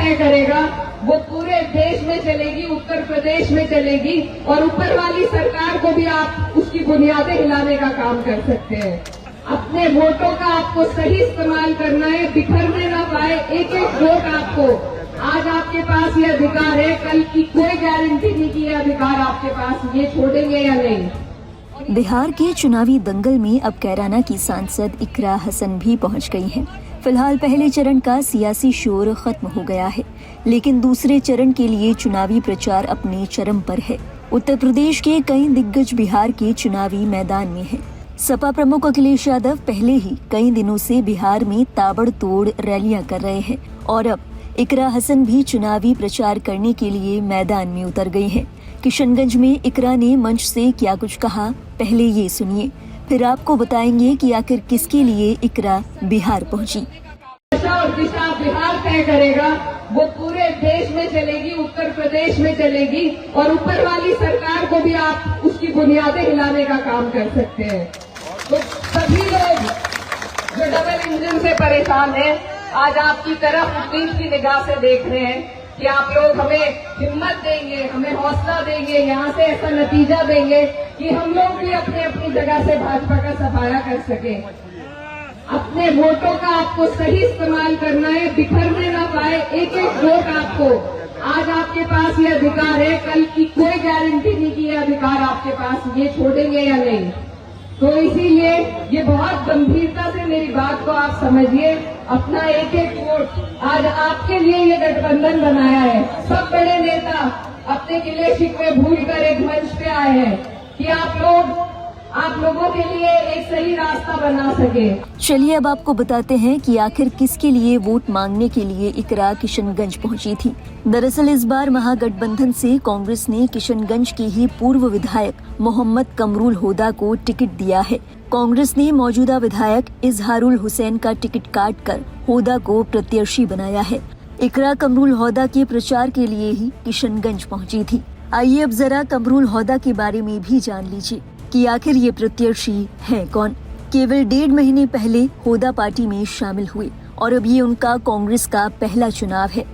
तय करेगा वो पूरे देश में चलेगी, उत्तर प्रदेश में चलेगी और ऊपर वाली सरकार को भी आप उसकी बुनियादें हिलाने का काम कर सकते हैं। अपने वोटों का आपको सही इस्तेमाल करना है, बिखरने ना पाए एक एक वोट आपको। आज आपके पास ये अधिकार है, कल की कोई गारंटी नहीं कि ये अधिकार आपके पास ये छोड़ेंगे या नहीं। बिहार के चुनावी दंगल में अब कैराना की सांसद इकरा हसन भी पहुंच गई हैं। फिलहाल पहले चरण का सियासी शोर खत्म हो गया है, लेकिन दूसरे चरण के लिए चुनावी प्रचार अपने चरम पर है। उत्तर प्रदेश के कई दिग्गज बिहार के चुनावी मैदान में हैं। सपा प्रमुख अखिलेश यादव पहले ही कई दिनों से बिहार में ताबड़तोड़ रैलियां कर रहे हैं और अब इकरा हसन भी चुनावी प्रचार करने के लिए मैदान में उतर गई हैं। किशनगंज में इकरा ने मंच से क्या कुछ कहा, पहले ये सुनिए, फिर आपको बताएंगे कि आखिर किसके लिए इकरा बिहार पहुंची। और दिशा बिहार तय करेगा, वो पूरे देश में चलेगी, उत्तर प्रदेश में चलेगी और ऊपर वाली सरकार को भी आप उसकी बुनियादें हिलाने का काम कर सकते हैं। तो सभी लोग जो डबल इंजन से परेशान हैं, आज आपकी तरफ उम्मीद की निगाह से देख रहे हैं कि आप लोग हमें हिम्मत देंगे, हमें हौसला देंगे, यहाँ से ऐसा नतीजा देंगे कि हम लोग भी अपने अपनी जगह से भाजपा का सफाया कर सके। अपने वोटों का आपको सही इस्तेमाल करना है, बिखरने ना पाए एक एक वोट आपको। आज आपके पास ये अधिकार है, कल की कोई गारंटी नहीं कि ये अधिकार आपके पास ये छोड़ेंगे या नहीं। तो इसीलिए ये बहुत गंभीरता से मेरी बात को आप समझिए। अपना एक एक वोट आज आपके लिए ये गठबंधन बनाया है। सब बड़े नेता अपने किले शिकवे भूल कर एक मंच पे आए हैं कि आप लोगों के लिए एक सही रास्ता बना सके। चलिए अब आपको बताते हैं कि आखिर किसके लिए वोट मांगने के लिए इकरा किशनगंज पहुंची थी। दरअसल इस बार महागठबंधन से कांग्रेस ने किशनगंज के ही पूर्व विधायक मोहम्मद कमरुल होदा को टिकट दिया है। कांग्रेस ने मौजूदा विधायक इजहारुल हुसैन का टिकट काटकर होदा को प्रत्याशी बनाया है। इकरा कमरुल होदा के प्रचार के लिए ही किशनगंज पहुंची थी। आइए अब जरा कमरुल होदा के बारे में भी जान लीजिए कि आखिर ये प्रत्याशी है कौन। केवल 1.5 महीने पहले होदा पार्टी में शामिल हुए और अब ये उनका कांग्रेस का पहला चुनाव है।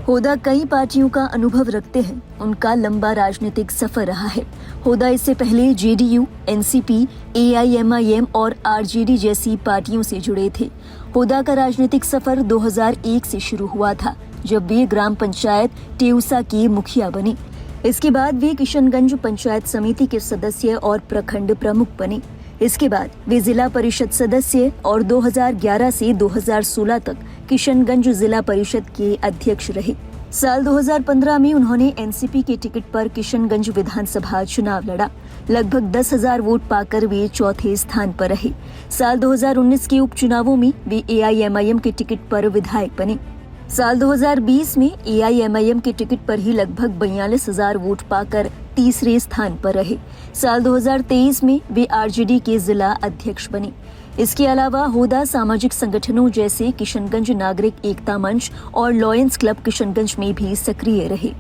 होदा कई पार्टियों का अनुभव रखते हैं, उनका लंबा राजनीतिक सफर रहा है। होदा इससे पहले जेडीयू, एनसीपी, एआईएमआईएम और आरजेडी जैसी पार्टियों से जुड़े थे। होदा का राजनीतिक सफर 2001 से शुरू हुआ था, जब वे ग्राम पंचायत टेउसा के मुखिया बने। इसके बाद वे किशनगंज पंचायत समिति के सदस्य और प्रखंड प्रमुख बने। इसके बाद वे जिला परिषद सदस्य और 2011 से 2016 तक किशनगंज जिला परिषद के अध्यक्ष रहे। साल 2015 में उन्होंने एनसीपी के टिकट पर किशनगंज विधानसभा चुनाव लड़ा। लगभग 10,000 वोट पाकर वे चौथे स्थान पर रहे। साल 2019 के उपचुनावों में वे एआईएमआईएम के टिकट पर विधायक बने। साल 2020 में एआईएमआईएम के टिकट पर ही लगभग 42,000 वोट पाकर तीसरे स्थान पर रहे। साल 2023 में वे आरजेडी के जिला अध्यक्ष बने। इसके अलावा होदा सामाजिक संगठनों जैसे किशनगंज नागरिक एकता मंच और लॉयंस क्लब किशनगंज में भी सक्रिय रहे।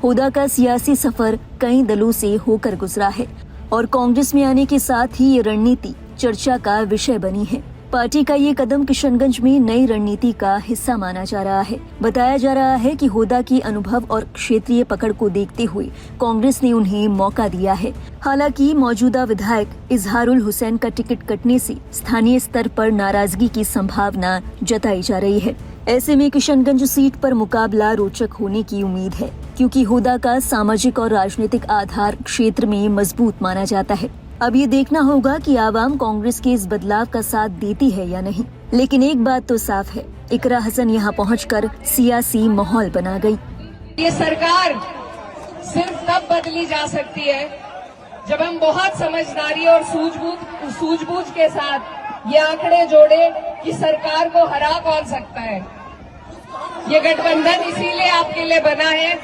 होदा का सियासी सफर कई दलों से होकर गुजरा है और कांग्रेस में आने के साथ ही ये रणनीति चर्चा का विषय बनी है। पार्टी का ये कदम किशनगंज में नई रणनीति का हिस्सा माना जा रहा है। बताया जा रहा है कि होदा की अनुभव और क्षेत्रीय पकड़ को देखते हुए कांग्रेस ने उन्हें मौका दिया है। हालांकि मौजूदा विधायक इजहारुल हुसैन का टिकट कटने से स्थानीय स्तर पर नाराजगी की संभावना जताई जा रही है। ऐसे में किशनगंज सीट पर मुकाबला रोचक होने की उम्मीद है, क्योंकि होदा का सामाजिक और राजनीतिक आधार क्षेत्र में मजबूत माना जाता है। अब ये देखना होगा कि आवाम कांग्रेस के इस बदलाव का साथ देती है या नहीं। लेकिन एक बात तो साफ है, इकरा हसन यहाँ पहुंचकर सियासी माहौल बना गई। ये सरकार सिर्फ तब बदली जा सकती है जब हम बहुत समझदारी और सूझबूझ के साथ ये आंकड़े जोड़े कि सरकार को हरा कौन सकता है। ये गठबंधन इसीलिए आपके लिए बना है